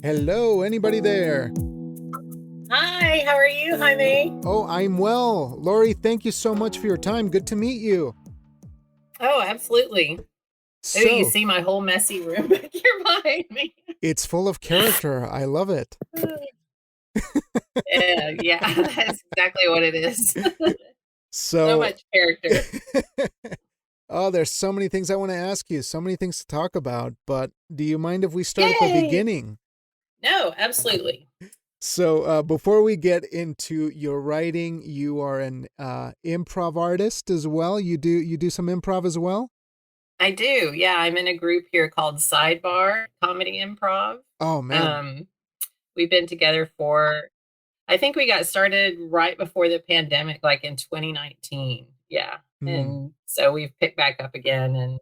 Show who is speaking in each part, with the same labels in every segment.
Speaker 1: Hello, anybody there?
Speaker 2: Hi, how are you, honey?
Speaker 1: Oh, I'm well. Laurie, thank you so much for your time. Good to meet you.
Speaker 2: Oh, absolutely. Oh, you
Speaker 1: So,
Speaker 2: see my whole messy room back here behind me.
Speaker 1: it's full of character. I love it.
Speaker 2: Yeah, that's exactly what it is. So
Speaker 1: So,
Speaker 2: much character.
Speaker 1: oh, there's so many things I want to ask you, so many things to talk about, but do you mind if we start at the
Speaker 2: Yay!
Speaker 1: beginning?
Speaker 2: No, absolutely.
Speaker 1: So, before we get into your writing, you are an improv artist as well. You do some improv as well?
Speaker 2: I do. Yeah, I'm in a group here called Sidebar Comedy Improv.
Speaker 1: Oh man.
Speaker 2: Um, we've been together for, I think we got started right before the pandemic, like in 2019. Yeah.
Speaker 1: Hmm.
Speaker 2: And so we've picked back up again and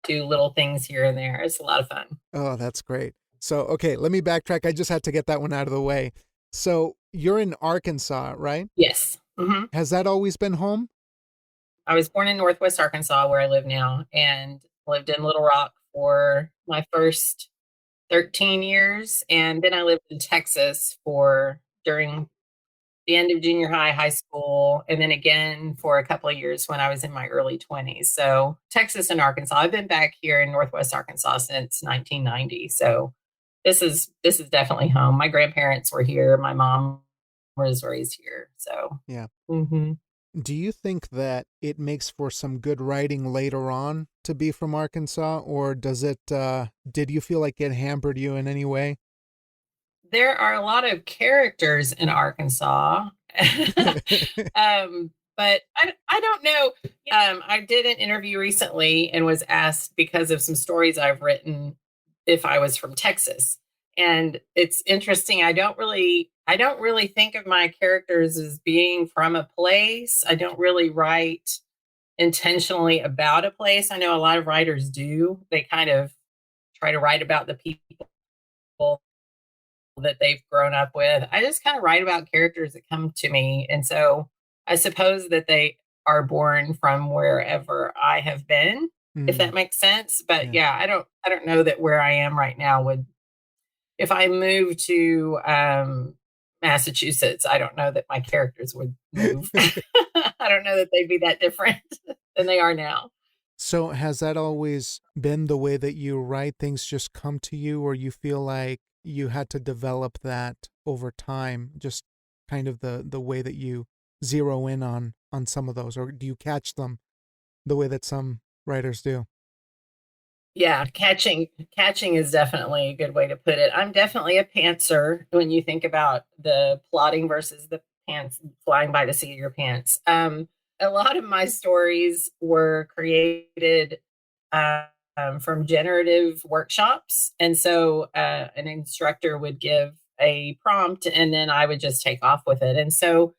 Speaker 2: do little things here and there. It's a lot of fun.
Speaker 1: Oh, that's great. So, okay, let me backtrack. I just had to get that one out of the way. So, you're in Arkansas, right?
Speaker 2: Yes.
Speaker 1: Has that always been home?
Speaker 2: I was born in Northwest Arkansas, where I live now, and lived in Little Rock for my first 13 years. And then I lived in Texas for during the end of junior high, high school, and then again for a couple of years when I was in my early 20s. So Texas and Arkansas. I've been back here in Northwest Arkansas since 1990. So this is definitely home. My grandparents were here. My mom was raised here. So
Speaker 1: Yeah.
Speaker 2: mhm.
Speaker 1: Do you think that it makes for some good writing later on to be from Arkansas, or does it, did you feel like it hampered you in any way?
Speaker 2: There are a lot of characters in Arkansas. But I don't know. I did an interview recently and was asked because of some stories I've written if I was from Texas. And it's interesting. I don't really think of my characters as being from a place. I don't really write intentionally about a place. I know a lot of writers do. They kind of try to write about the people that they've grown up with. I just kind of write about characters that come to me. And so I suppose that they are born from wherever I have been, if that
Speaker 1: Mm,
Speaker 2: makes sense. But
Speaker 1: yeah.
Speaker 2: yeah, I don't know that where I am right now would, if I moved to Massachusetts, I don't know that my characters would move. I don't know that they'd be that different than they are now.
Speaker 1: So, has that always been the way that you write? Things just come to you, or you feel like you had to develop that over time? Just kind of the way that you zero in on some of those, or do you catch them the way that some writers do?
Speaker 2: Yeah, catching is definitely a good way to put it. I'm definitely a pantser when you think about the plotting versus the pants flying by the seat of your pants. A lot of my stories were created from generative workshops, and so an instructor would give a prompt, and then I would just take off with it. And so,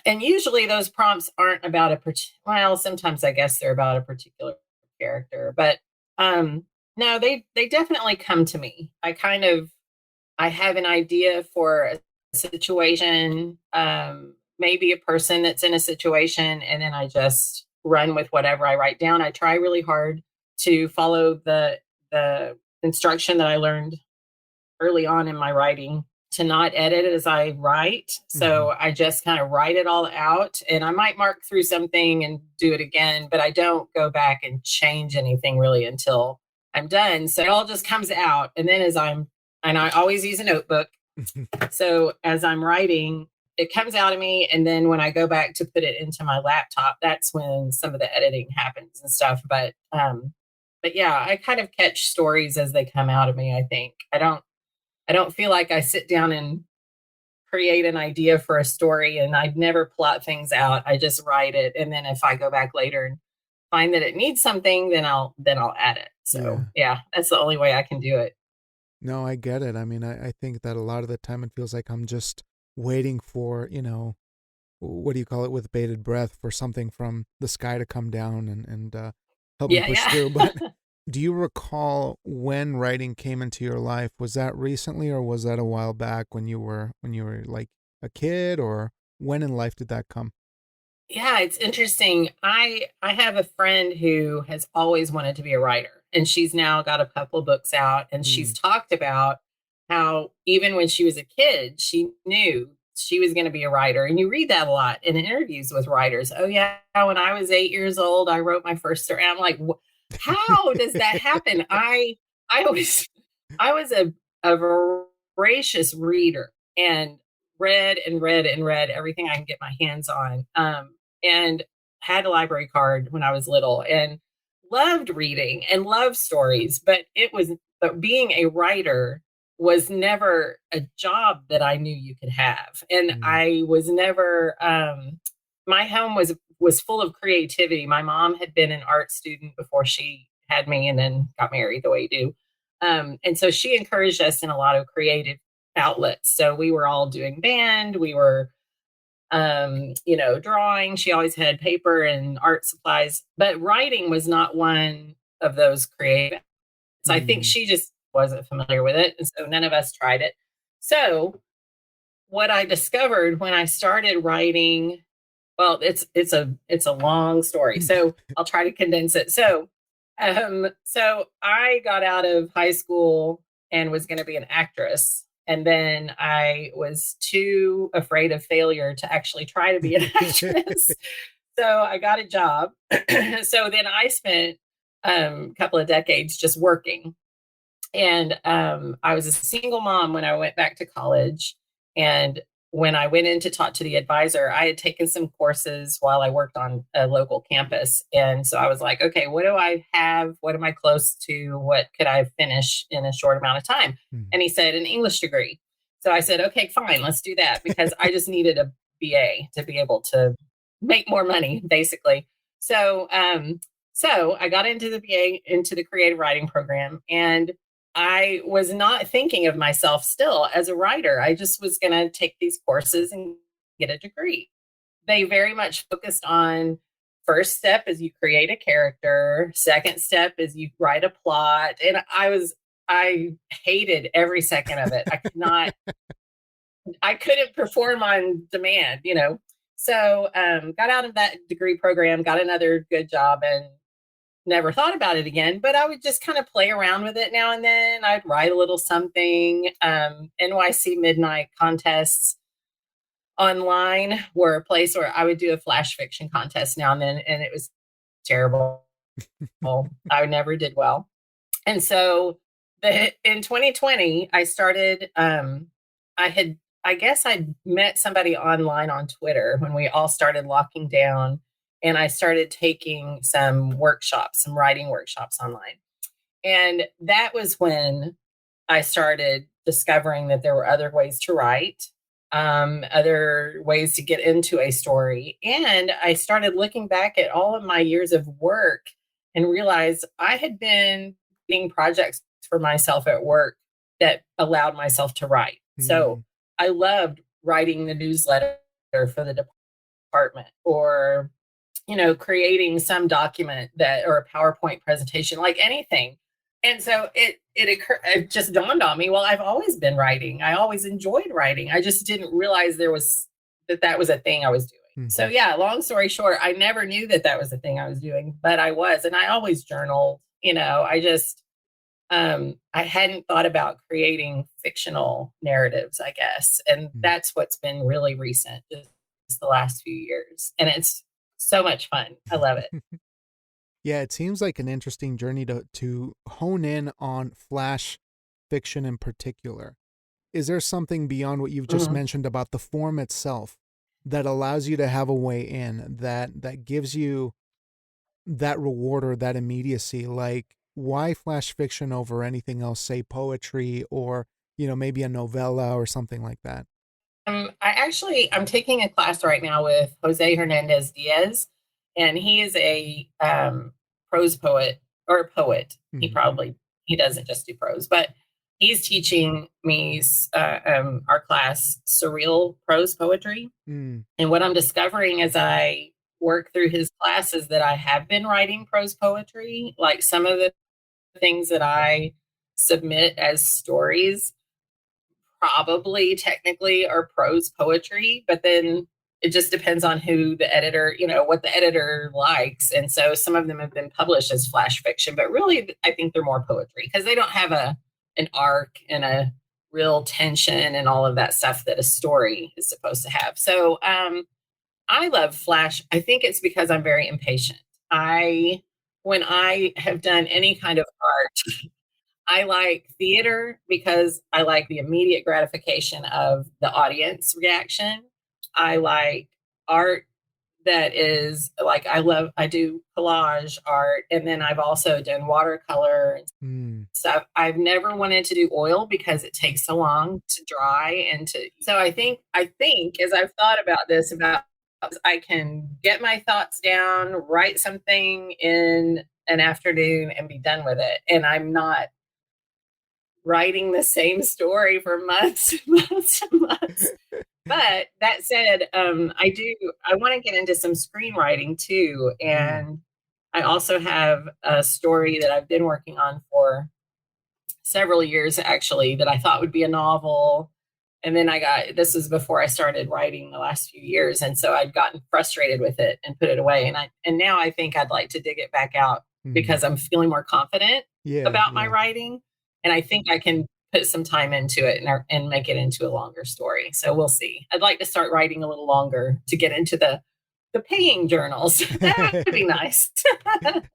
Speaker 2: and usually those prompts aren't about well, sometimes I guess they're about a particular character, but no, they definitely come to me. I have an idea for a situation, maybe a person that's in a situation, and then I just run with whatever I write down. I try really hard to follow the instruction that I learned early on in my writing, to not edit as I write.
Speaker 1: Hmm.
Speaker 2: So I just kind of write it all out, and I might mark through something and do it again, but I don't go back and change anything really until I'm done. So it all just comes out. And then and I always use a notebook. So as I'm writing, it comes out of me. And then when I go back to put it into my laptop, that's when some of the editing happens and stuff. But yeah, I kind of catch stories as they come out of me, I think. I don't feel like I sit down and create an idea for a story and I never plot things out. I just write it, and then if I go back later and find that it needs something, then I'll add it. So,
Speaker 1: Yeah.
Speaker 2: yeah, that's the only way I can do it.
Speaker 1: No, I get it. I mean, I think that a lot of the time it feels like I'm just waiting for, what do you call it, with bated breath for something from the sky to come down and help me
Speaker 2: Yeah,
Speaker 1: push
Speaker 2: yeah.
Speaker 1: through. But do you recall when writing came into your life? Was that recently, or was that a while back when you were like a kid, or when in life did that come?
Speaker 2: Yeah, it's interesting. I have a friend who has always wanted to be a writer, and she's now got a couple books out, and she's
Speaker 1: Mm.
Speaker 2: talked about how even when she was a kid, she knew she was going to be a writer. And you read that a lot in interviews with writers. Oh yeah, when I was 8 years old, I wrote my first story. I'm like, how does that happen? I was I was a voracious reader and read and read and read everything I can get my hands on. And had a library card when I was little and loved reading and loved stories, but being a writer was never a job that I knew you could have. And
Speaker 1: Mm,
Speaker 2: I was never my home was full of creativity. My mom had been an art student before she had me and then got married the way you do. And so she encouraged us in a lot of creative outlets. So we were all doing band, we were drawing. She always had paper and art supplies, but writing was not one of those creative. So I think
Speaker 1: mm.
Speaker 2: she just wasn't familiar with it. And so none of us tried it. So what I discovered when I started writing, well, it's a long story. So I'll try to condense it. So I got out of high school and was going to be an actress. And then I was too afraid of failure to actually try to be an actress. So I got a job. So then I spent a couple of decades just working. And I was a single mom when I went back to college. And when I went in to talk to the advisor, I had taken some courses while I worked on a local campus. And so I was like, okay, what do I have? What am I close to? What could I finish in a short amount of time?
Speaker 1: Mm.
Speaker 2: And he said, an English degree. So I said, okay, fine, let's do that because I just needed a BA to be able to make more money, basically. So I got into the BA, into the creative writing program, and I was not thinking of myself still as a writer. I just was going to take these courses and get a degree. They very much focused on first step is you create a character, second step is you write a plot. And I hated every second of it. I couldn't perform on demand. So got out of that degree program, got another good job, and never thought about it again, but I would just kind of play around with it now and then. I'd write a little something. NYC midnight contests online were a place where I would do a flash fiction contest now and then, and it was terrible. I never did well. And so in 2020, I started, I guess I'd met somebody online on Twitter when we all started locking down. And I started taking some workshops, some writing workshops online. And that was when I started discovering that there were other ways to write, other ways to get into a story. And I started looking back at all of my years of work and realized I had been doing projects for myself at work that allowed myself to write. So
Speaker 1: Mm,
Speaker 2: I loved writing the newsletter for the department or creating some document that or a PowerPoint presentation, like anything. And so it just dawned on me, well, I've always been writing. I always enjoyed writing. I just didn't realize that was a thing I was doing. So
Speaker 1: mhm.
Speaker 2: yeah, long story short, I never knew that was a thing I was doing, but I was, and I always journaled. I hadn't thought about creating fictional narratives, I guess. And
Speaker 1: Mm.
Speaker 2: that's what's been really recent, just the last few years. And it's so much fun. I love it.
Speaker 1: Yeah, it seems like an interesting journey to hone in on flash fiction in particular. Is there something beyond what you've just
Speaker 2: Mhm.
Speaker 1: mentioned about the form itself that allows you to have a way in that gives you that reward or that immediacy? Like, why flash fiction over anything else, say poetry or, maybe a novella or something like that?
Speaker 2: I'm taking a class right now with Jose Hernandez Diaz, and he is a prose poet or a poet.
Speaker 1: Mhm.
Speaker 2: He doesn't just do prose, but he's teaching me our class surreal prose poetry.
Speaker 1: Mm,
Speaker 2: And what I'm discovering as I work through his class is that I have been writing prose poetry. Like some of the things that I submit as stories probably technically are prose poetry, but then it just depends on who the editor, what the editor likes. And so some of them have been published as flash fiction, but really I think they're more poetry because they don't have an arc and real tension and all of that stuff that a story is supposed to have. So I love Flash. I think it's because I'm very impatient. I When I have done any kind of art, I like theater because I like the immediate gratification of the audience reaction. I like art that is like I do collage art, and then I've also done watercolor and
Speaker 1: Mm.
Speaker 2: stuff. I've never wanted to do oil because it takes so long to dry and to so I think as I've thought about this about I can get my thoughts down, write something in an afternoon and be done with it. And I'm not writing the same story for months and months and months. But that said, I want to get into some screenwriting too.
Speaker 1: Mm.
Speaker 2: And I also have a story that I've been working on for several years actually that I thought would be a novel. And then this was before I started writing the last few years. And so I'd gotten frustrated with it and put it away. And now I think I'd like to dig it back out
Speaker 1: Mm.
Speaker 2: because I'm feeling more confident
Speaker 1: Yeah,
Speaker 2: about my
Speaker 1: yeah.
Speaker 2: writing. And I think I can put some time into it and make it into a longer story. So we'll see. I'd like to start writing a little longer to get into the paying journals. That would be nice.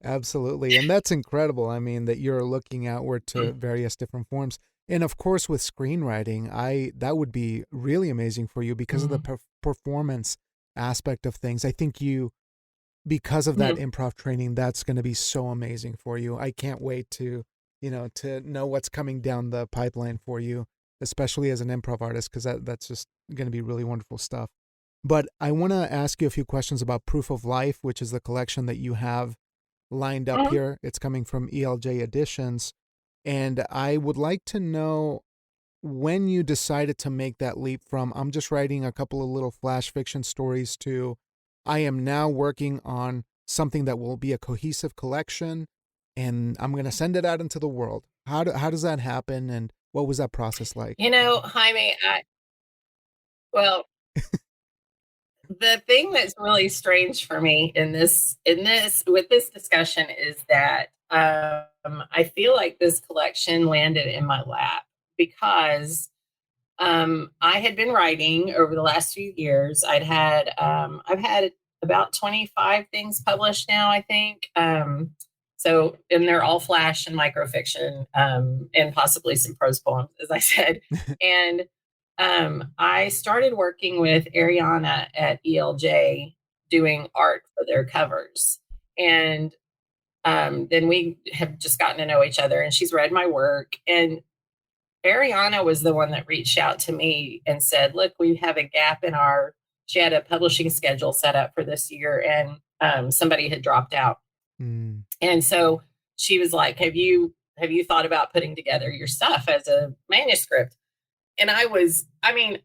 Speaker 1: Absolutely. And that's incredible. I mean, that you're looking outward to various different forms. And of course, with screenwriting, I that would be really amazing for you because of the
Speaker 2: Mhm.
Speaker 1: performance aspect of things. I think you because of that
Speaker 2: Mhm.
Speaker 1: improv training, that's going to be so amazing for you. I can't wait to know what's coming down the pipeline for you, especially as an improv artist, because that's just going to be really wonderful stuff. But I want to ask you a few questions about Proof of Life, which is the collection that you have lined up
Speaker 2: Mhm.
Speaker 1: here. It's coming from ELJ Editions. And I would like to know when you decided to make that leap from I'm just writing a couple of little flash fiction stories to I am now working on something that will be a cohesive collection and I'm going to send it out into the world. How does that happen and what was that process like?
Speaker 2: Jaime, well, the thing that's really strange for me in this with this discussion is that I feel like this collection landed in my lap because I had been writing over the last few years. I've had about 25 things published now, I think. And they're all flash and microfiction, and possibly some prose poems, as I said. And I started working with Ariana at ELJ doing art for their covers. And then we have just gotten to know each other, and she's read my work. And Ariana was the one that reached out to me and said, "Look, we have a gap in our." She had a publishing schedule set up for this year, and somebody had dropped out,
Speaker 1: Mm.
Speaker 2: and so she was like, "Have you thought about putting together your stuff as a manuscript?" And I mean,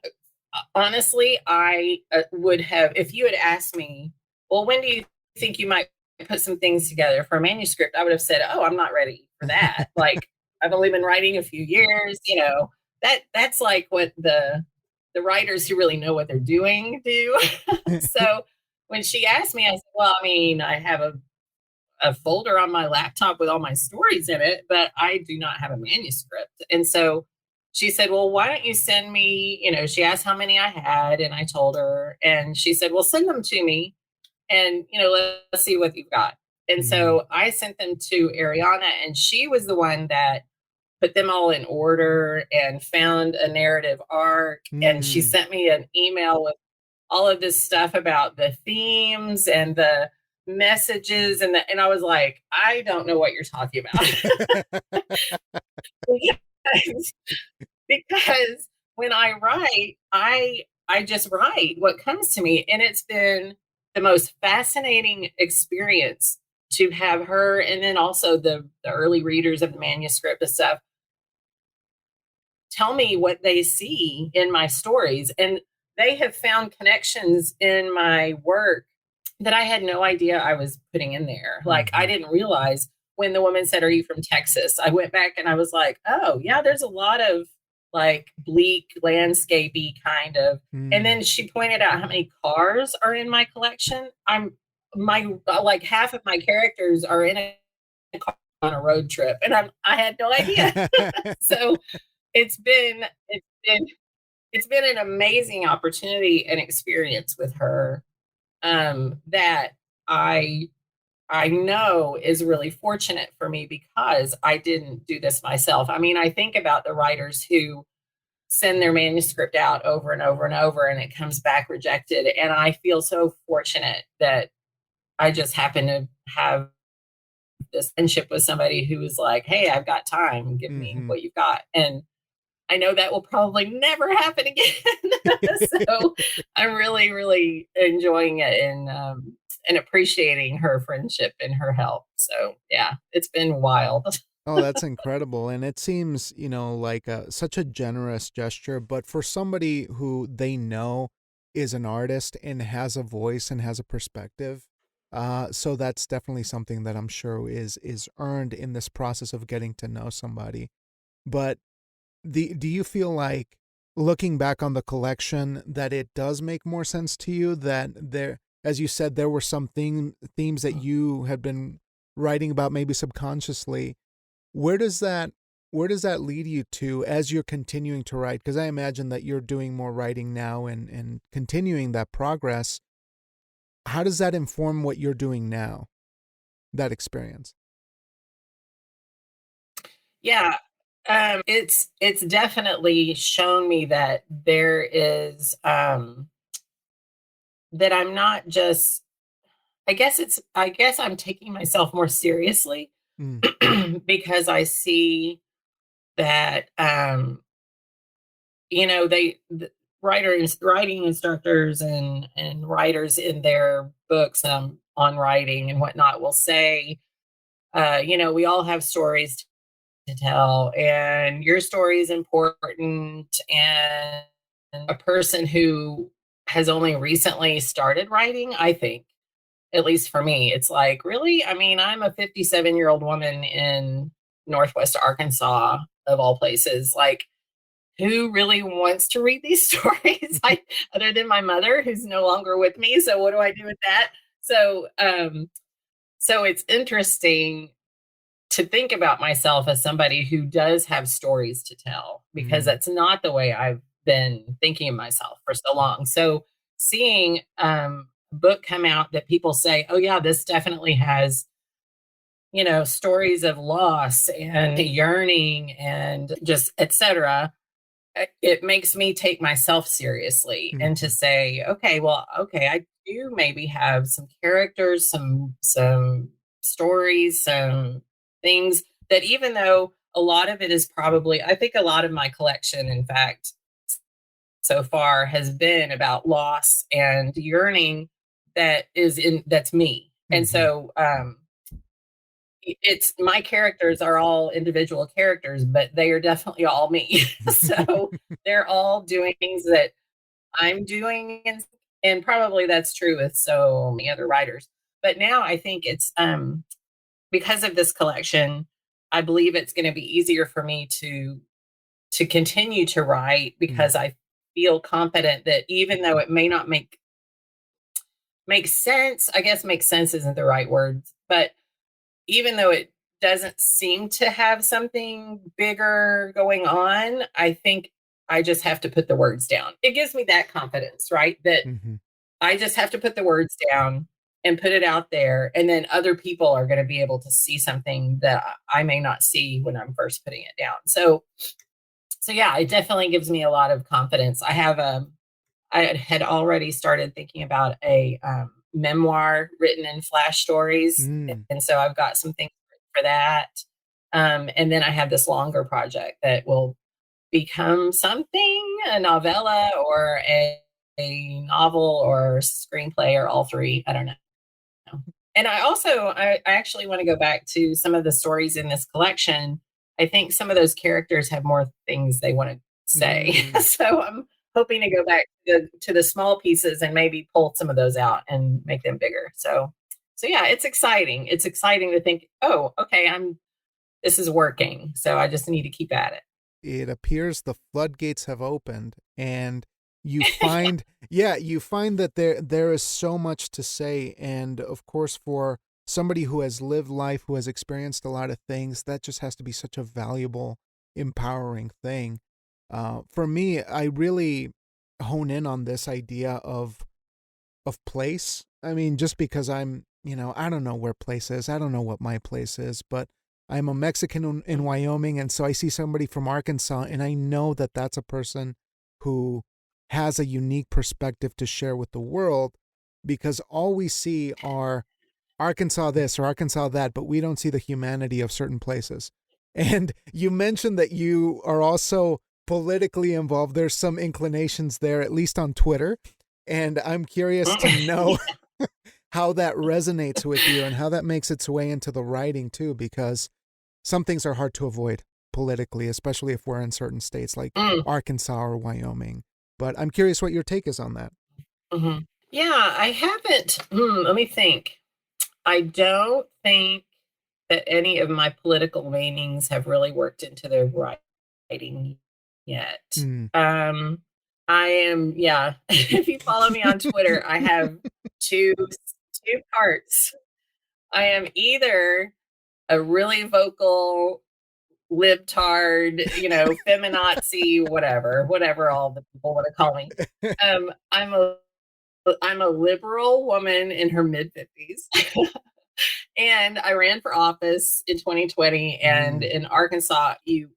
Speaker 2: honestly, I would have if you had asked me, "Well, when do you think you might put some things together for a manuscript?" I would have said, "Oh, I'm not ready for that." Like I've only been writing a few years, that's like what the writers who really know what they're doing do. So when she asked me, I said, "Well, I mean, I have a folder on my laptop with all my stories in it, but I do not have a manuscript." And so she said, "Well, why don't you send me?" She asked how many I had, and I told her, and she said, "Well, send them to me, and let's see what you've got." And
Speaker 1: Mm.
Speaker 2: so I sent them to Ariana, and she was the one that put them all in order and found a narrative arc. And she
Speaker 1: Mm.
Speaker 2: sent me an email with all of this stuff about the themes and the messages and I was like, I don't know what you're talking about. Because because when I write, I just write what comes to me. And it's been the most fascinating experience to have her and then also the early readers of the manuscript and stuff tell me what they see in my stories. And they have found connections in my work that I had no idea I was putting in there. Like, I
Speaker 1: Mhm.
Speaker 2: didn't realize when the woman said, "Are you from Texas?" I went back and I was like, "Oh, yeah, there's a lot of like bleak, landscapey kind of." And
Speaker 1: Mm.
Speaker 2: then she pointed out how many cars are in my collection. My like half of my characters are in a car on a road trip, and I had no idea. So It's been it's been an amazing opportunity and experience with her, that I I know is really fortunate for me because I didn't do this myself. I mean, I think about the writers who send their manuscript out over and over and over and it comes back rejected. And I feel so fortunate that I just happen to have this friendship with somebody who was like, hey, I've got time. Give me
Speaker 1: Mhm.
Speaker 2: what you've got. And I know that will probably never happen again. So I'm really, really enjoying it and appreciating her friendship and her help. So yeah, it's been wild.
Speaker 1: Oh, that's incredible, and it seems, like, such a generous gesture, but for somebody who they know is an artist and has a voice and has a perspective, so that's definitely something that I'm sure is earned in this process of getting to know somebody. But do you feel like, looking back on the collection, that it does make more sense to you that there, as you said, there were some themes that you had been writing about maybe subconsciously, where does that where does that lead you to as you're continuing to write? Because I imagine that you're doing more writing now and continuing that progress. How does that inform what you're doing now, that experience?
Speaker 2: Yeah. It's definitely shown me that there is that I'm not just I guess I'm taking myself more seriously
Speaker 1: Mm,
Speaker 2: because I see that the writing instructors and writers in their books on writing and whatnot will say, we all have stories to tell, and your story is important. And a person who has only recently started writing, I think, at least for me, it's like, really? I mean, I'm a 57-year-old woman in Northwest Arkansas, of all places. Like, who really wants to read these stories? Other than my mother, who's no longer with me. So what do I do with that? So, so it's interesting to think about myself as somebody who does have stories to tell because
Speaker 1: mm,
Speaker 2: that's not the way I've been thinking of myself for so long. So seeing a book come out that people say, "Oh yeah, this definitely has, stories of loss and yearning and just etc." It makes me take myself seriously and to
Speaker 1: mhm,
Speaker 2: say, okay, well, okay, I do maybe have some characters, some stories, some things that even though a lot of it is probably, I think a lot of my collection, in fact, so far has been about loss and yearning that's me. And
Speaker 1: mhm,
Speaker 2: so it's my characters are all individual characters, but they are definitely all me. So they're all doing things that I'm doing, and probably that's true with so many other writers. But now I think it's because of this collection, I believe it's going to be easier for me to continue to write
Speaker 1: mm,
Speaker 2: because I feel confident that even though it may not make sense, I guess make sense isn't the right word, but even though it doesn't seem to have something bigger going on, I think I just have to put the words down. It gives me that confidence, right? That
Speaker 1: mhm.
Speaker 2: I just have to put the words down and put it out there. And then other people are going to be able to see something that I may not see when I'm first putting it down. So yeah, it definitely gives me a lot of confidence. I had already started thinking about a memoir written in flash stories,
Speaker 1: Mm,
Speaker 2: and so I've got some things for that. And then I have this longer project that will become something, a novella or a novel or screenplay or all three. I don't know. And I actually want to go back to some of the stories in this collection. I think some of those characters have more things they want to say.
Speaker 1: mm.
Speaker 2: So I'm hoping to go back to the small pieces and maybe pull some of those out and make them bigger. So yeah, it's exciting. It's exciting to think, oh, okay, this is working. So I just need to keep at
Speaker 1: It appears the floodgates have opened, and you
Speaker 2: it. Yeah.
Speaker 1: find, yeah, you find that there is so much to say, and of course, for somebody who has lived life, who has experienced a lot of things, that just has to be such a valuable empowering thing. For me, I really hone in on this idea of place. I mean, just because I don't know where place is. I don't know what my place is, but I'm a Mexican in Wyoming, and so I see somebody from Arkansas, and I know that that's a person who has a unique perspective to share with the world, because all we see are Arkansas this or Arkansas that, but we don't see the humanity of certain places. And you mentioned that you are also politically involved. There's some inclinations there, at least on Twitter. And I'm curious to know how that resonates with you and how that makes its way into the writing too, because some things are hard to avoid politically, especially if we're in certain states like
Speaker 2: Mm,
Speaker 1: Arkansas or Wyoming. But I'm curious what your take is on that.
Speaker 2: mhm. Yeah, I haven't. Let me think. I don't think that any of my political leanings have really worked into the writing yet.
Speaker 1: Mm.
Speaker 2: Um, I am, yeah. If you follow me on Twitter, I have two parts. I am either a really vocal libtard, feminazi, whatever all the people want to call me. Um, I'm a I'm a liberal woman in her mid 50s. And I ran for office in 2020, and
Speaker 1: Mm.
Speaker 2: in Arkansas, you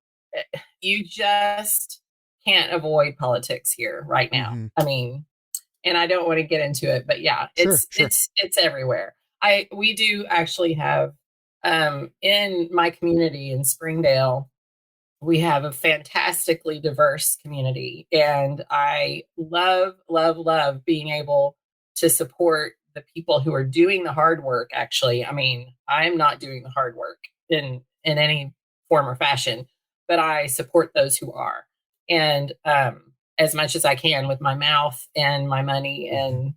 Speaker 2: just can't avoid politics here right now.
Speaker 1: Hmm.
Speaker 2: I mean, and I don't want to get into it, but yeah,
Speaker 1: Sure, sure.
Speaker 2: it's everywhere. I We do actually have in my community in Springdale, we have a fantastically diverse community, and I love love love being able to support the people who are doing the hard work. Actually, I mean, I'm not doing the hard work in any form or fashion, but I support those who are, and as much as I can with my mouth and my money,
Speaker 1: Hmm.
Speaker 2: and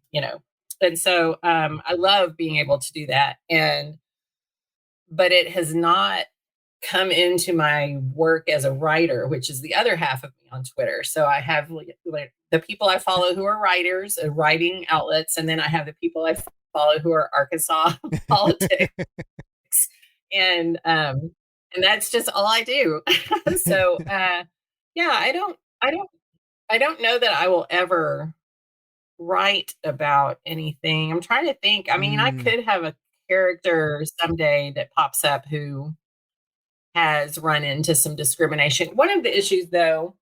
Speaker 2: and so I love being able to do that. And but it has not come into my work as a writer, which is the other half of me on Twitter. So I have like the people I follow who are writers, writing outlets, and then I have the people I follow who are Arkansas politics, and that's just all I do. So yeah, I don't know that I will ever write about anything. I'm trying to think. I mean, I
Speaker 1: Mm.
Speaker 2: could have a character someday that pops up who has run into some discrimination. One of the issues, though,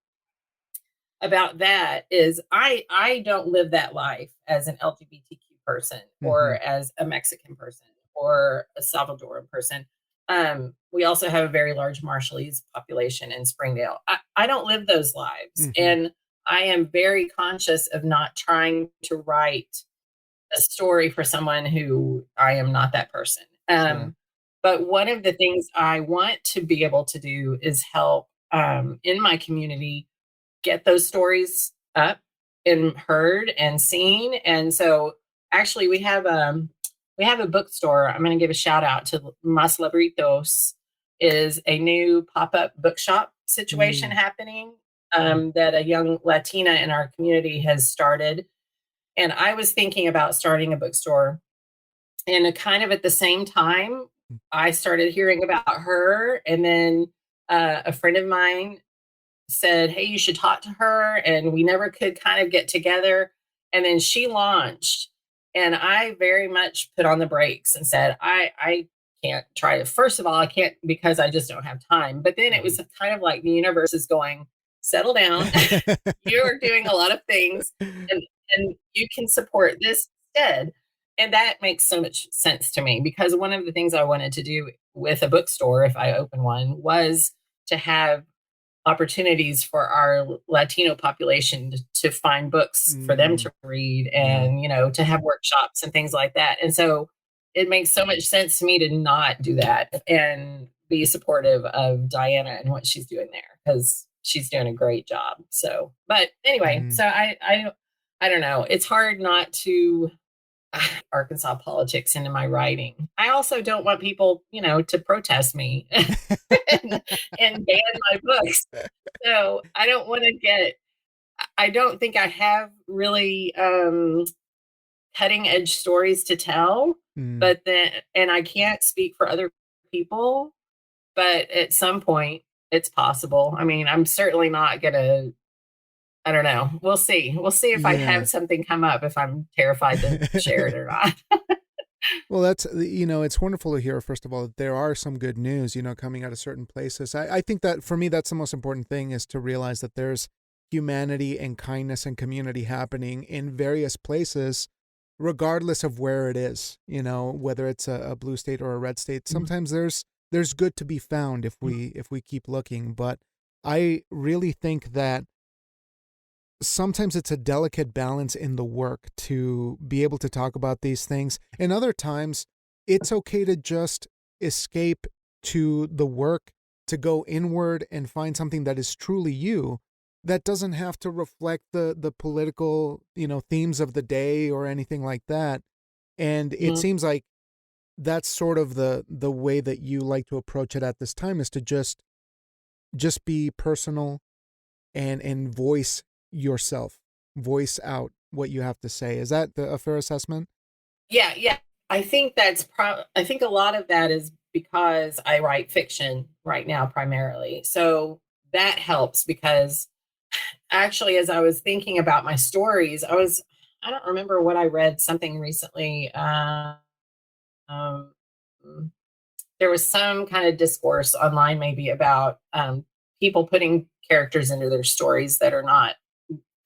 Speaker 2: about that is I don't live that life as an LGBTQ person, or
Speaker 1: Hmm.
Speaker 2: as a Mexican person, or a Salvadoran person. We also have a very large Marshallese population in Springdale. I don't live those lives,
Speaker 1: Hmm.
Speaker 2: and I am very conscious of not trying to write a story for someone who I am not that person.
Speaker 1: Sure.
Speaker 2: But one of the things I want to be able to do is help in my community get those stories up and heard and seen. And so, actually, we have a bookstore. I'm going to give a shout out to Mas Libritos. Is a new pop up bookshop situation
Speaker 1: Mm.
Speaker 2: happening
Speaker 1: Mm.
Speaker 2: that a young Latina in our community has started, and I was thinking about starting a bookstore. And kind of at the same time, I started hearing about her. And then a friend of mine said, "Hey, you should talk to her." And we never could kind of get together. And then she launched. And I very much put on the brakes and said, I can't try it. First of all, I can't, because I just don't have time. But then it
Speaker 1: Mhm.
Speaker 2: was kind of like the universe is going, settle down. You're doing a lot of things, and you can support this instead. And that makes so much sense to me, because one of the things I wanted to do with a bookstore, if I open one, was to have opportunities for our Latino population to find books for them
Speaker 1: Mm.
Speaker 2: to read,
Speaker 1: Yeah.
Speaker 2: and to have workshops and things like that. And so it makes so much sense to me to not do that and be supportive of Diana and what she's doing there, because she's doing a great job. So, but anyway,
Speaker 1: Mm.
Speaker 2: so I don't know. It's hard not to Arkansas politics into my writing. I also don't want people, to protest me and ban my books. So I don't want to get, I don't think I have really cutting edge stories to tell,
Speaker 1: Mm.
Speaker 2: but then, and I can't speak for other people, but at some point, it's possible. I mean, I'm certainly not gonna, I don't know. We'll see. We'll see if I
Speaker 1: Yeah.
Speaker 2: have something come up, if I'm terrified to share it or not.
Speaker 1: Well, that's it's wonderful to hear, first of all, that there are some good news, coming out of certain places. I think that for me, that's the most important thing is to realize that there's humanity and kindness and community happening in various places, regardless of where it is, whether it's a blue state or a red state. Sometimes there's good to be found if we keep looking. But I really think that sometimes it's a delicate balance in the work to be able to talk about these things. And other times it's okay to just escape to the work, to go inward and find something that is truly you, that doesn't have to reflect the political, themes of the day or anything like that. And it
Speaker 2: Mhm.
Speaker 1: seems like that's sort of the way that you like to approach it at this time, is to just be personal and voice yourself, voice out what you have to say. Is that a fair assessment?
Speaker 2: Yeah, yeah. I think a lot of that is because I write fiction right now primarily. So that helps because actually, as I was thinking about my stories, I don't remember what I read something recently. Um, there was some kind of discourse online maybe about people putting characters into their stories that are not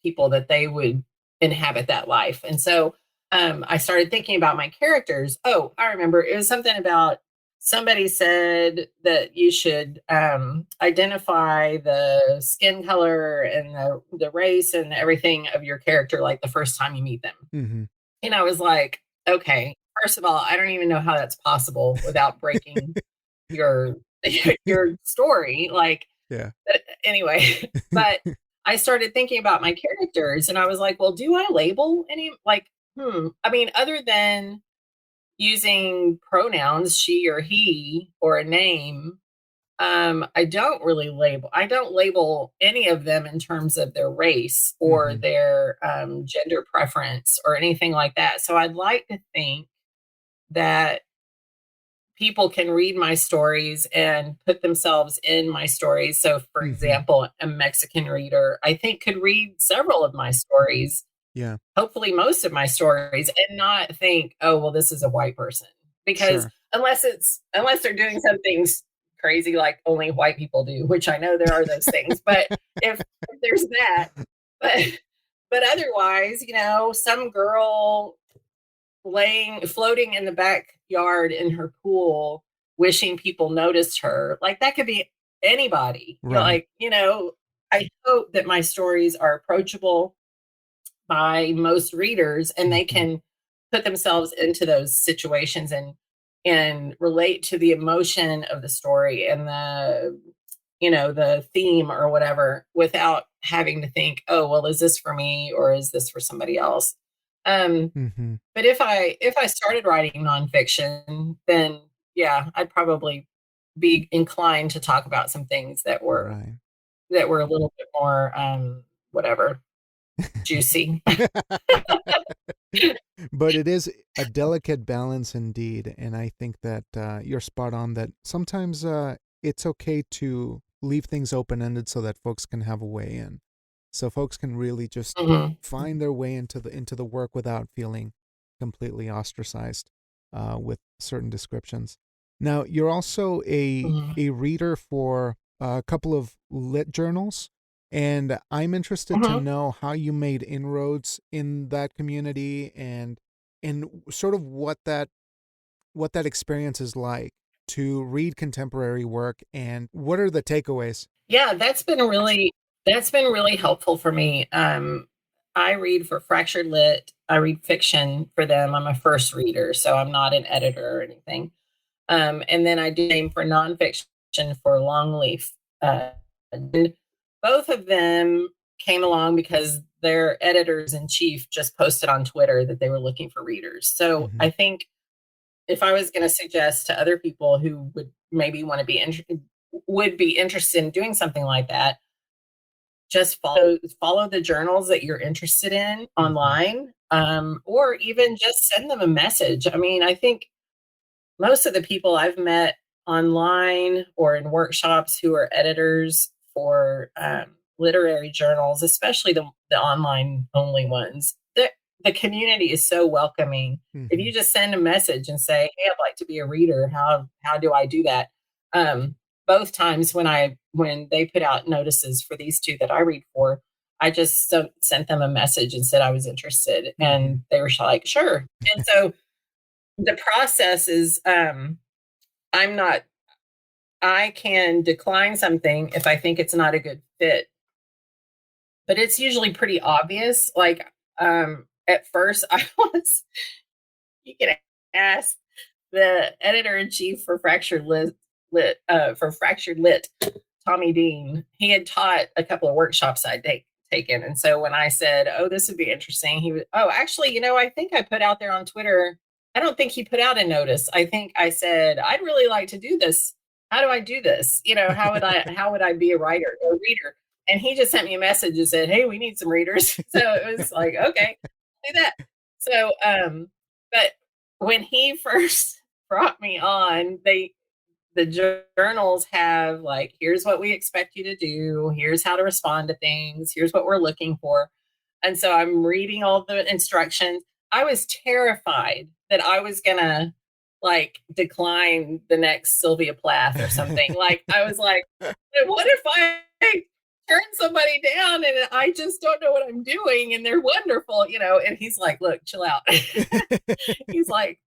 Speaker 2: people that they would inhabit that life. And so I started thinking about my characters. Oh, I remember it was something about somebody said that you should identify the skin color and the race and everything of your character like the first time you meet them.
Speaker 1: Mm-hmm.
Speaker 2: And I was like, okay, first of all, I don't even know how that's possible without breaking your your story. Like,
Speaker 1: Yeah.
Speaker 2: anyway, but I started thinking about my characters and I was like, well, do I label any, like, I mean, other than using pronouns, she or he, or a name, I don't label any of them in terms of their race or
Speaker 1: Mm-hmm.
Speaker 2: their gender preference or anything like that. So I'd like to think that people can read my stories and put themselves in my stories. So, for
Speaker 1: Mm-hmm.
Speaker 2: example, a Mexican reader, I think, could read several of my stories,
Speaker 1: Yeah.
Speaker 2: hopefully most of my stories, and not think, "Oh, well, this is a white person." Because
Speaker 1: Sure.
Speaker 2: unless they're doing something crazy like only white people do, which I know there are those things, but if there's that, but otherwise, some girl floating in the backyard in her pool, wishing people noticed her. Like that could be anybody.
Speaker 1: Right.
Speaker 2: I hope that my stories are approachable by most readers and they
Speaker 1: Mm-hmm.
Speaker 2: can put themselves into those situations and relate to the emotion of the story and the theme or whatever without having to think, oh, well, is this for me or is this for somebody else? Um,
Speaker 1: Mm-hmm.
Speaker 2: but if I started writing nonfiction, then yeah, I'd probably be inclined to talk about some things
Speaker 1: Right.
Speaker 2: that were a little bit more whatever, juicy.
Speaker 1: But it is a delicate balance indeed, and I think that you're spot on. That sometimes it's okay to leave things open ended so that folks can have a way in, so folks can really just
Speaker 2: Mhm,
Speaker 1: find their way into the work without feeling completely ostracized with certain descriptions. Now, you're also a
Speaker 2: mhm,
Speaker 1: a reader for a couple of lit journals, and I'm interested to
Speaker 2: mhm.
Speaker 1: know how you made inroads in that community, and sort of what that experience is like to read contemporary work, and what are the takeaways?
Speaker 2: Yeah, that's been really helpful for me. I read for Fractured Lit. I read fiction for them. I'm a first reader, so I'm not an editor or anything. And then I do name for nonfiction for Longleaf. And both of them came along because their editors in chief just posted on Twitter that they were looking for readers. So
Speaker 1: Mm-hmm.
Speaker 2: I think if I was going to suggest to other people who would maybe want to would be interested in doing something like that, just follow the journals that you're interested in
Speaker 1: Mm-hmm.
Speaker 2: online, or even just send them a message. I mean, I think most of the people I've met online or in workshops who are editors for literary journals, especially the online only ones. The community is so welcoming. If
Speaker 1: Mhm.
Speaker 2: you just send a message and say, "Hey, I'd like to be a reader. How do I do that?" Um, both times when they put out notices for these two that I read for, I just sent them a message and said I was interested,
Speaker 1: Mhm.
Speaker 2: and they were like, "Sure." And so the process is, I'm not I can decline something if I think it's not a good fit, but it's usually pretty obvious. Like, at first, I was, you can ask the editor in chief for Fractured Lit, Tommy Dean. He had taught a couple of workshops taken, and so when I said, "Oh, this would be interesting," he was, "Oh, actually, I think I put out there on Twitter." I don't think he put out a notice. I think I said, "I'd really like to do this. How do I do this? How would I be a writer or a reader?" And he just sent me a message and said, "Hey, we need some readers." So it was like, okay, do that. So, but when he first brought me on, the journals have like, here's what we expect you to do, here's how to respond to things, here's what we're looking for. And so I'm reading all the instructions. I was terrified that I was gonna like decline the next Sylvia Plath or something. Like I was like, what if I turn somebody down and I just don't know what I'm doing and they're wonderful? And he's like, look, chill out. He's like,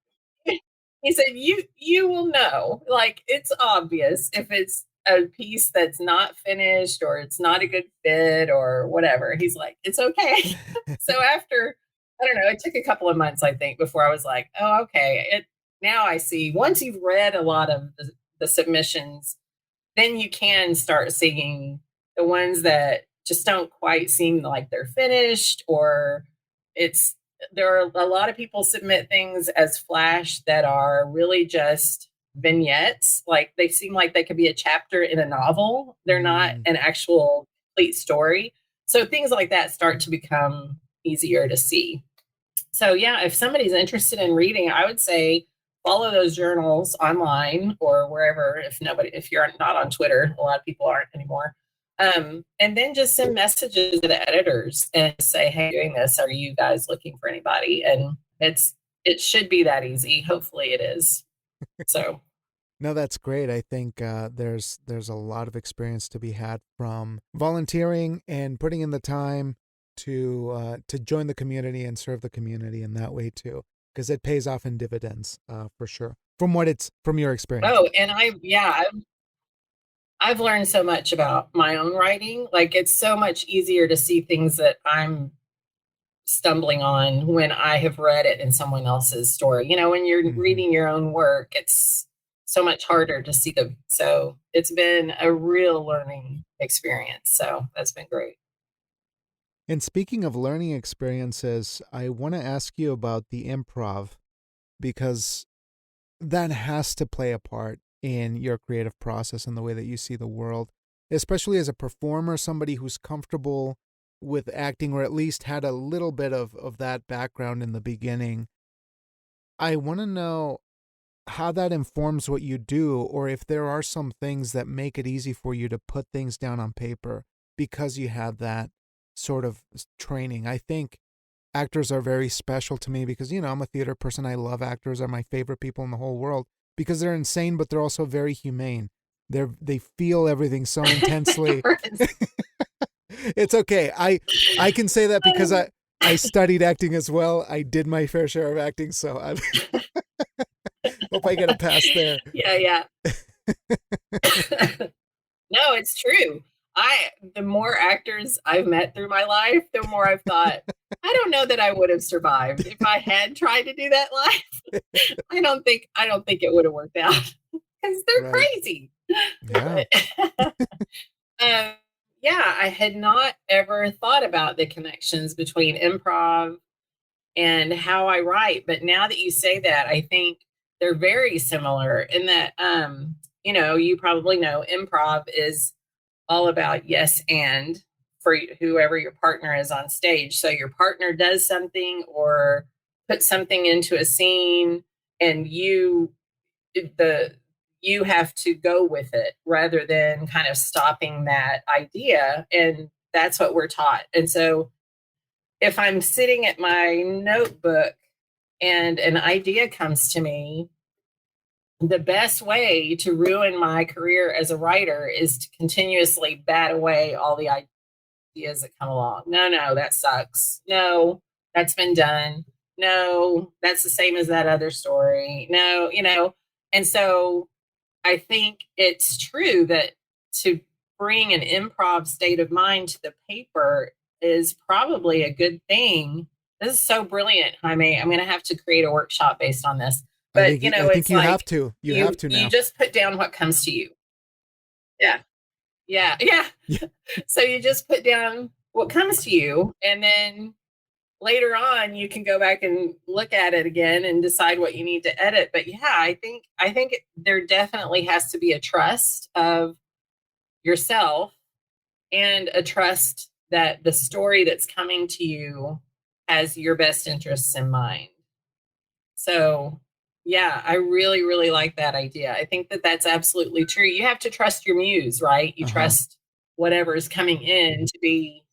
Speaker 2: he said, you will know. Like it's obvious if it's a piece that's not finished or it's not a good fit or whatever. He's like, it's okay. So after, I don't know, it took a couple of months, I think, before I was like, oh, okay. Now I see. Once you've read a lot of the submissions, then you can start seeing the ones that just don't quite seem like they're finished, or it's there are a lot of people submit things as flash that are really just vignettes. Like they seem like they could be a chapter in a novel. They're not
Speaker 1: Mm.
Speaker 2: an actual complete story. So things like that start to become easier to see. So yeah, if somebody's interested in reading, I would say follow those journals online or wherever. If you're not on Twitter, a lot of people aren't anymore. And then just send messages to the editors and say, "Hey, doing this. Are you guys looking for anybody?" And it should be that easy. Hopefully, it is. So
Speaker 1: No, that's great. I think there's a lot of experience to be had from volunteering and putting in the time to join the community and serve the community in that way too, because it pays off in dividends for sure. From your experience.
Speaker 2: oh, and I've learned so much about my own writing. Like it's so much easier to see things that I'm stumbling on when I have read it in someone else's story. When you're
Speaker 1: Hmm.
Speaker 2: reading your own work, it's so much harder to see them. So it's been a real learning experience. So that's been great.
Speaker 1: And speaking of learning experiences, I want to ask you about the improv because that has to play a part in your creative process and the way that you see the world, especially as a performer, somebody who's comfortable with acting or at least had a little bit of that background in the beginning. I want to know how that informs what you do, or if there are some things that make it easy for you to put things down on paper because you had that sort of training. I think actors are very special to me because, I'm a theater person. I love actors, are my favorite people in the whole world because they're insane, but they're also very humane. They feel everything so intensely. It's okay. I can say that because I studied acting as well. I did my fair share of acting, so I hope I get a pass there.
Speaker 2: Yeah, yeah. No, it's true. The more actors I've met through my life, the more I've thought, I don't know that I would have survived if I had tried to do that life. I don't think it would have worked out because they're
Speaker 1: Right.
Speaker 2: crazy.
Speaker 1: Yeah.
Speaker 2: But um, yeah, I had not ever thought about the connections between improv and how I write. But now that you say that, I think they're very similar in that, you probably know improv is all about yes and for whoever your partner is on stage. So your partner does something or puts something into a scene, and the you have to go with it rather than kind of stopping that idea. And that's what we're taught. And so if I'm sitting at my notebook and an idea comes to me, the best way to ruin my career as a writer is to continuously bat away all the ideas that come along. No, no, that sucks. No, that's been done. No, that's the same as that other story. No, and so I think it's true that to bring an improv state of mind to the paper is probably a good thing. This is so brilliant, Jaime. I'm going to have to create a workshop based on this. But
Speaker 1: I think
Speaker 2: it's
Speaker 1: you have
Speaker 2: like
Speaker 1: to. You have to
Speaker 2: you
Speaker 1: now.
Speaker 2: just put down what comes to you. Yeah. Yeah. Yeah.
Speaker 1: Yeah.
Speaker 2: So you just put down what comes to you, and then later on you can go back and look at it again and decide what you need to edit. But yeah, I think there definitely has to be a trust of yourself and a trust that the story that's coming to you has your best interests in mind. So yeah, I really, really like that idea. I think that that's absolutely true. You have to trust your muse, right? You
Speaker 1: Uh-huh.
Speaker 2: trust whatever is coming in to be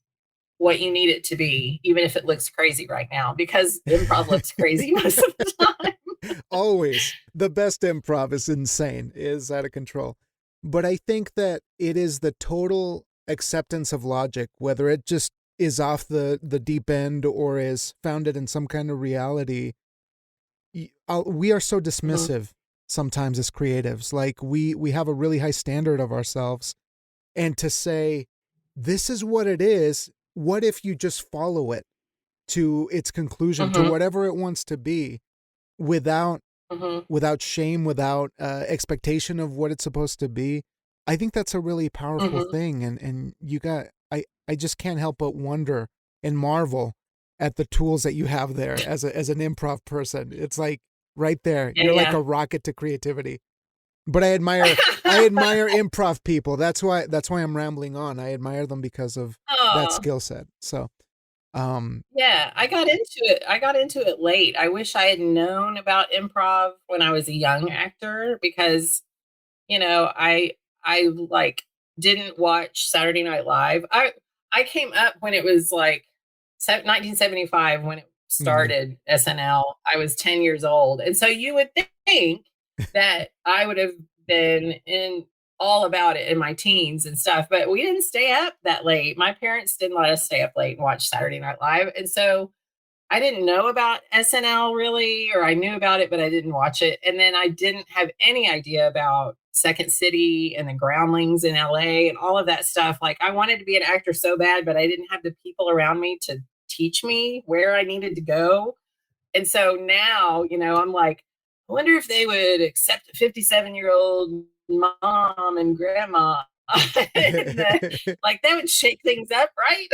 Speaker 2: what you need it to be, even if it looks crazy right now, because improv looks crazy most of the time.
Speaker 1: Always. The best improv is insane, is out of control. But I think that it is the total acceptance of logic, whether it just is off the deep end or is founded in some kind of reality. We are so
Speaker 2: Mhm,
Speaker 1: dismissive sometimes as creatives. Like we have a really high standard of ourselves, and to say this is what it is, what if you just follow it to its conclusion, to
Speaker 2: mhm,
Speaker 1: whatever it wants to be, without
Speaker 2: mhm,
Speaker 1: shame, without expectation of what it's supposed to be. I think that's a really powerful
Speaker 2: mhm.
Speaker 1: thing, and I just can't help but wonder and marvel at the tools that you have there as an improv person. It's like right there,
Speaker 2: Yeah,
Speaker 1: you're like
Speaker 2: yeah.
Speaker 1: a rocket to creativity. But I admire improv people. That's why I'm rambling on. I admire them because of that
Speaker 2: Oh,
Speaker 1: skill set. So, um,
Speaker 2: yeah, I got into it late. I wish I had known about improv when I was a young actor because, I like didn't watch Saturday Night Live. I came up when it was like 1975 when it
Speaker 1: mhm.
Speaker 2: started SNL. I was 10 years old. And so you would think that I would have been in all about it in my teens and stuff, but we didn't stay up that late. My parents didn't let us stay up late and watch Saturday Night Live. And so I didn't know about SNL really, or I knew about it, but I didn't watch it. And then I didn't have any idea about Second City and the Groundlings in LA and all of that stuff. Like I wanted to be an actor so bad, but I didn't have the people around me to teach me where I needed to go. And so now, I'm like, I wonder if they would accept a 57-year-old mom and grandma. Like that would shake things up, right?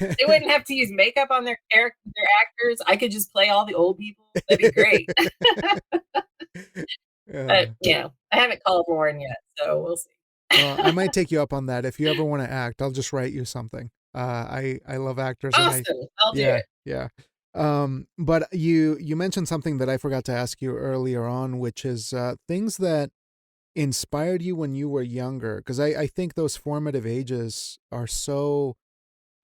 Speaker 2: They wouldn't have to use makeup on their character, their actors. I could just play all the old people. That'd be great. But
Speaker 1: uh,
Speaker 2: I haven't called Lauren yet, so we'll see.
Speaker 1: well, I might take you up on that. If you ever want to act, I'll just write you something. I love actors, and I,
Speaker 2: Awesome. I'll do
Speaker 1: yeah,
Speaker 2: it.
Speaker 1: yeah. But you mentioned something that I forgot to ask you earlier on, which is things that inspired you when you were younger. Because I think those formative ages are so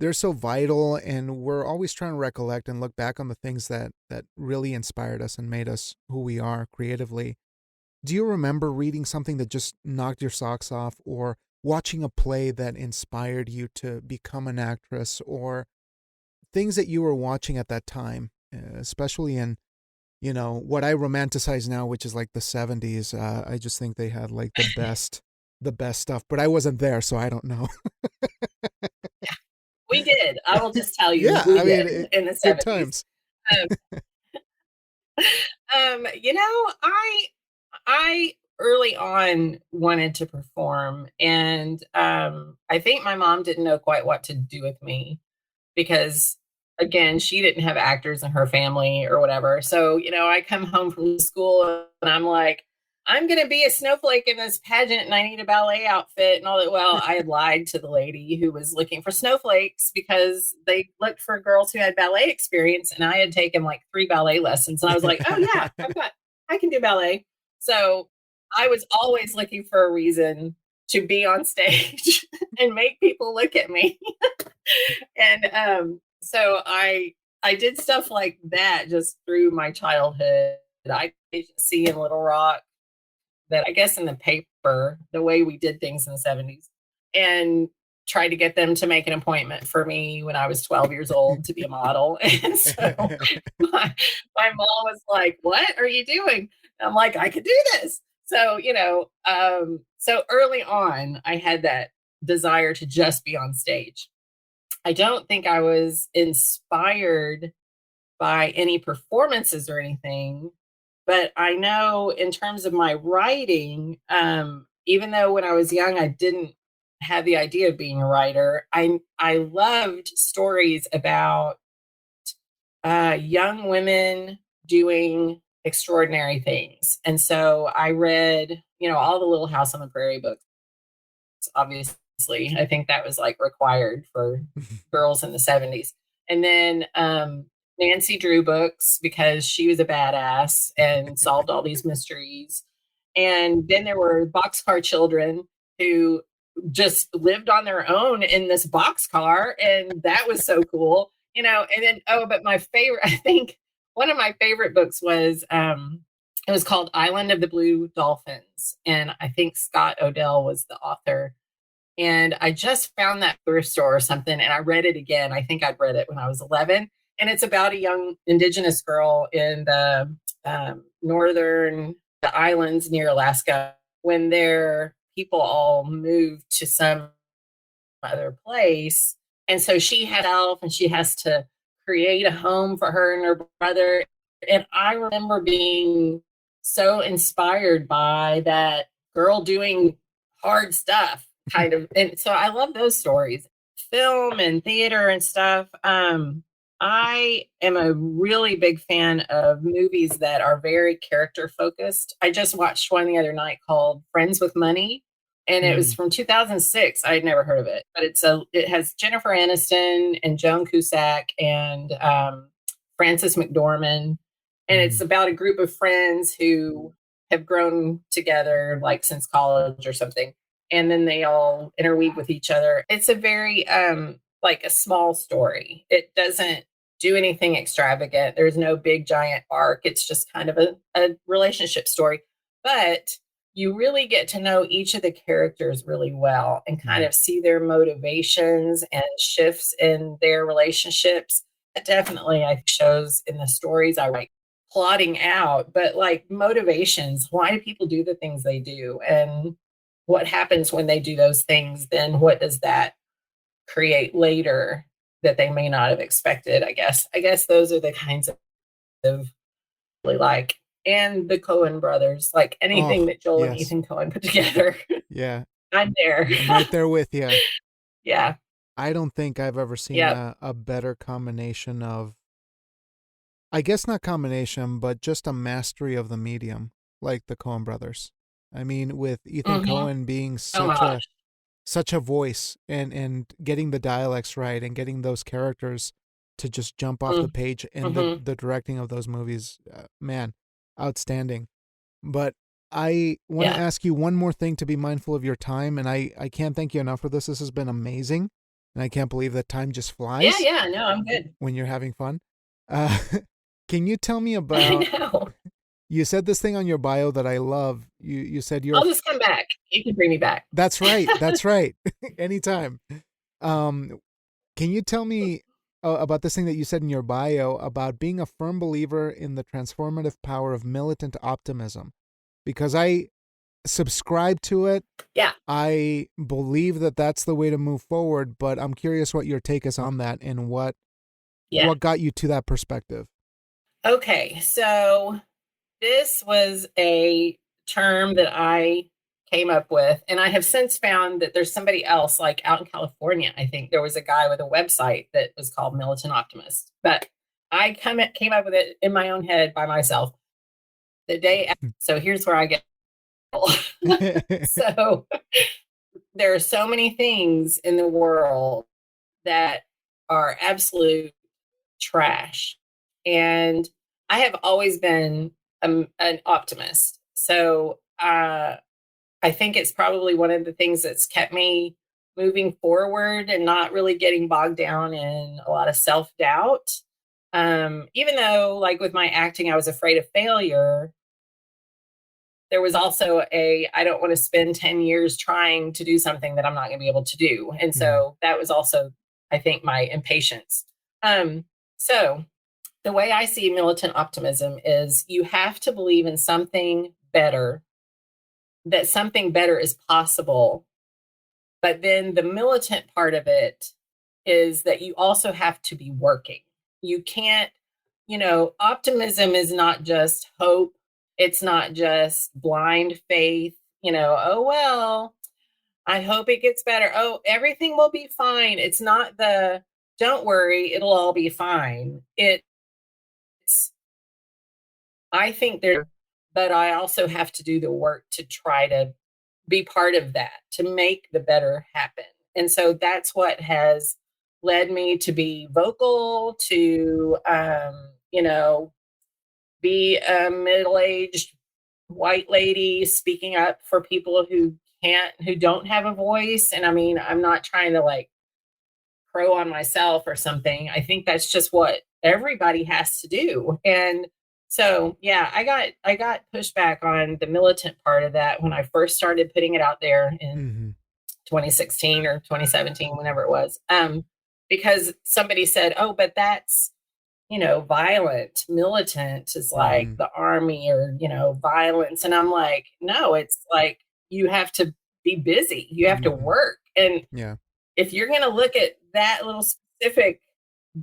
Speaker 1: they're so vital, and we're always trying to recollect and look back on the things that really inspired us and made us who we are creatively. Do you remember reading something that just knocked your socks off, or watching a play that inspired you to become an actress, or things that you were watching at that time, especially in, what I romanticize now, which is like the 70s. I just think they had like the best stuff, but I wasn't there, so I don't know.
Speaker 2: We did. I will just tell you,
Speaker 1: Yeah,
Speaker 2: we
Speaker 1: I mean,
Speaker 2: did in the
Speaker 1: good
Speaker 2: 70s.
Speaker 1: times.
Speaker 2: Um, I early on wanted to perform, and I think my mom didn't know quite what to do with me because again, she didn't have actors in her family or whatever. So, I come home from school and I'm like, I'm going to be a snowflake in this pageant and I need a ballet outfit and all that. Well, I had lied to the lady who was looking for snowflakes because they looked for girls who had ballet experience. And I had taken like 3 ballet lessons. And I was like, oh, yeah, I can do ballet. So I was always looking for a reason to be on stage and make people look at me. And so I did stuff like that just through my childhood. I see in Little Rock that I guess in the paper, the way we did things in the 70s, and tried to get them to make an appointment for me when I was 12 years old to be a model. And so my mom was like, "What are you doing?" And I'm like, "I could do this." So, so early on, I had that desire to just be on stage. I don't think I was inspired by any performances or anything, but I know in terms of my writing, even though when I was young I didn't have the idea of being a writer, I loved stories about young women doing extraordinary things, and so I read, all the Little House on the Prairie books. Obviously, I think that was like required for girls in the 70s. And then Nancy Drew books because she was a badass and solved all these mysteries. And then there were boxcar children who just lived on their own in this boxcar, and that was so cool. And then, oh, but my favorite, I think one of my favorite books was it was called Island of the Blue Dolphins, and I think Scott Odell was the author. And I just found that thrift store or something, and I read it again. I think I'd read it when I was 11. And it's about a young indigenous girl in the northern the islands near Alaska when their people all moved to some other place. And so she has herself and she has to create a home for her and her brother. And I remember being so inspired by that girl doing hard stuff, kind of. And so I love those stories, film and theater and stuff. I am a really big fan of movies that are very character focused. I just watched one the other night called Friends with Money, and it was
Speaker 1: Mm,
Speaker 2: from 2006. I had never heard of it, but it has Jennifer Aniston and Joan Cusack and Frances McDormand, and it's
Speaker 1: mm,
Speaker 2: about a group of friends who have grown together like since college or something, and then they all interweave with each other. It's a very like a small story. It doesn't do anything extravagant. There's no big giant arc. It's just kind of a relationship story. But you really get to know each of the characters really well and kind
Speaker 1: mm,
Speaker 2: of see their motivations and shifts in their relationships. That definitely, I think, shows in the stories I write, plotting out, but like motivations. Why do people do the things they do? And what happens when they do those things? Then what does that create later that they may not have expected? I guess those are the kinds of really like, and the Cohen brothers, like anything
Speaker 1: oh,
Speaker 2: that Joel and
Speaker 1: yes.
Speaker 2: Ethan Cohen put together.
Speaker 1: Yeah.
Speaker 2: I'm there.
Speaker 1: I'm right there with you.
Speaker 2: Yeah.
Speaker 1: I don't think I've ever seen
Speaker 2: Yep.
Speaker 1: a better combination of, I guess not combination, but just a mastery of the medium, like the Coen brothers. I mean, with Ethan
Speaker 2: Hmm.
Speaker 1: Cohen being
Speaker 2: Oh my gosh.
Speaker 1: such a voice and getting the dialects right and getting those characters to just jump off the page and
Speaker 2: Mm-hmm.
Speaker 1: the directing of those movies, man, outstanding. But I want to
Speaker 2: Yeah.
Speaker 1: ask you one more thing to be mindful of your time, and I can't thank you enough for this. This has been amazing, and I can't believe that time just
Speaker 2: Yeah.
Speaker 1: flies
Speaker 2: Yeah. No, I'm good.
Speaker 1: when you're having fun. Uh, can you tell me
Speaker 2: I
Speaker 1: about?
Speaker 2: know.
Speaker 1: You said this thing on your bio that I love. You said you're.
Speaker 2: I'll just come back. You can bring me back.
Speaker 1: That's right. That's right. Anytime. Um, can you tell me about this thing that you said in your bio about being a firm believer in the transformative power of militant optimism? Because I subscribe to it.
Speaker 2: Yeah.
Speaker 1: I believe that that's the way to move forward, but I'm curious what your take is on that and
Speaker 2: Yeah.
Speaker 1: what got you to that perspective.
Speaker 2: Okay. So this was a term that I came up with, and I have since found that there's somebody else, like out in California. I think there was a guy with a website that was called Militant Optimist, but came up with it in my own head by myself the day after. So here's where I get. So there are so many things in the world that are absolute trash. And I have always been an optimist. So uh, I think it's probably one of the things that's kept me moving forward and not really getting bogged down in a lot of self doubt. Even though, like with my acting, I was afraid of failure, there was also I don't want to spend 10 years trying to do something that I'm not going to be able to do. And
Speaker 1: Mhm.
Speaker 2: so that was also, I think, my impatience. So the way I see militant optimism is you have to believe in something better, that something better is possible. But then the militant part of it is that you also have to be working. You can't, optimism is not just hope. It's not just blind faith, oh, well, I hope it gets better. Oh, everything will be fine. It's not don't worry, it'll all be fine. It's, I think but I also have to do the work to try to be part of that, to make the better happen. And so that's what has led me to be vocal, to, be a middle aged white lady speaking up for people who don't have a voice. And I mean, I'm not trying to like crow on myself or something. I think that's just what everybody has to do. And so, yeah, I got pushback on the militant part of that when I first started putting it out there in
Speaker 1: Mhm.
Speaker 2: 2016 or 2017, whenever it was. Because somebody said, "Oh, but that's, violent. Militant is like
Speaker 1: Mhm.
Speaker 2: the army or, violence." And I'm like, "No, it's like you have to be busy. You have to
Speaker 1: Mhm.
Speaker 2: work." And
Speaker 1: Yeah.
Speaker 2: if you're going to look at that little specific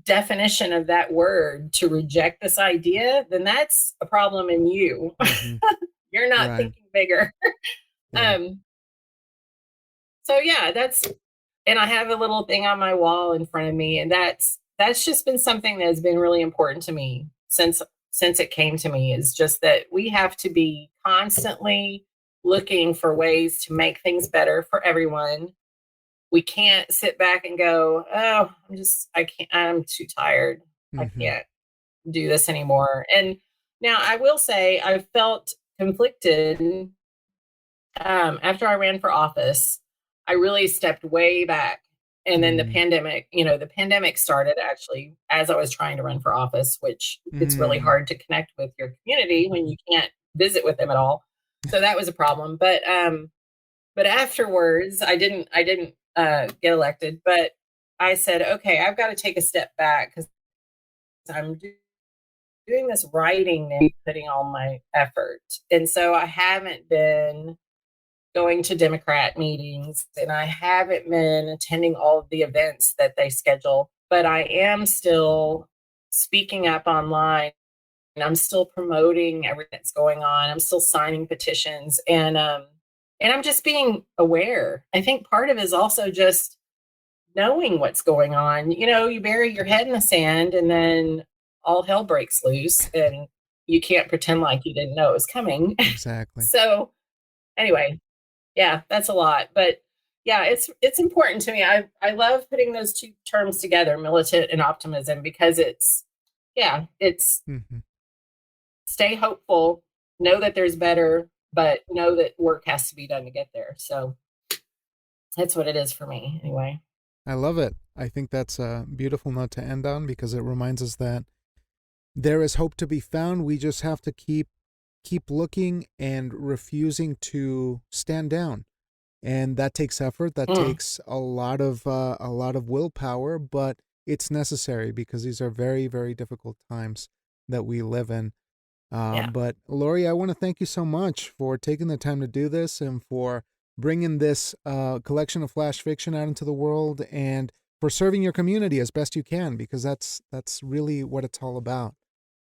Speaker 2: definition of that word to reject this idea, then that's a problem in you.
Speaker 1: Mhm.
Speaker 2: You're not
Speaker 1: Right.
Speaker 2: thinking bigger.
Speaker 1: Yeah.
Speaker 2: um, so yeah, and I have a little thing on my wall in front of me, and that's just been something that has been really important to me since it came to me, is just that we have to be constantly looking for ways to make things better for everyone. We can't sit back and go, "Oh, I can't, I'm too tired. I
Speaker 1: Mhm.
Speaker 2: can't do this anymore." And now I will say I felt conflicted. After I ran for office, I really stepped way back. And then
Speaker 1: Mm.
Speaker 2: the pandemic started actually as I was trying to run for office, which it's really
Speaker 1: Mm.
Speaker 2: hard to connect with your community when you can't visit with them at all. So that was a problem. But afterwards, I didn't get elected, but I said, okay, I've got to take a step back because doing this writing and putting all my effort. And so I haven't been going to Democrat meetings and I haven't been attending all of the events that they schedule, but I am still speaking up online and I'm still promoting everything that's going on. I'm still signing petitions and I'm just being aware. I think part of it is also just knowing what's going on. You bury your head in the sand and then all hell breaks loose and you can't pretend like you didn't know it was coming.
Speaker 1: Exactly.
Speaker 2: So anyway, yeah, that's a lot. But yeah, it's important to me. I love putting those two terms together, militant and optimism, because it's
Speaker 1: Mhm.
Speaker 2: stay hopeful, know that there's better, but know that work has to be done to get there. So that's what it is for me anyway.
Speaker 1: I love it. I think that's a beautiful note to end on because it reminds us that there is hope to be found. We just have to keep looking and refusing to stand down. And that takes effort. That
Speaker 2: Mm,
Speaker 1: takes a lot of willpower, but it's necessary because these are very, very difficult times that we live in.
Speaker 2: yeah.
Speaker 1: But Laurie, I want to thank you so much for taking the time to do this and for bringing this collection of flash fiction out into the world and for serving your community as best you can because that's really what it's all about.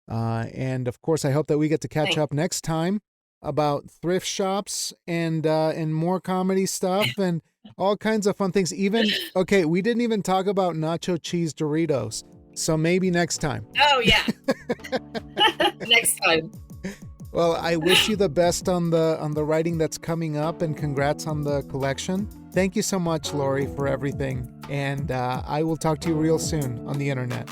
Speaker 1: And of course, I hope that we get to catch
Speaker 2: Thanks.
Speaker 1: up next time about thrift shops and more comedy stuff and all kinds of fun things. Even okay, we didn't even talk about nacho cheese Doritos, so maybe next time.
Speaker 2: Oh yeah. Next time.
Speaker 1: Well, I wish you the best on the writing that's coming up, and congrats on the collection. Thank you so much, Laurie, for everything, and I will talk to you real soon on the internet.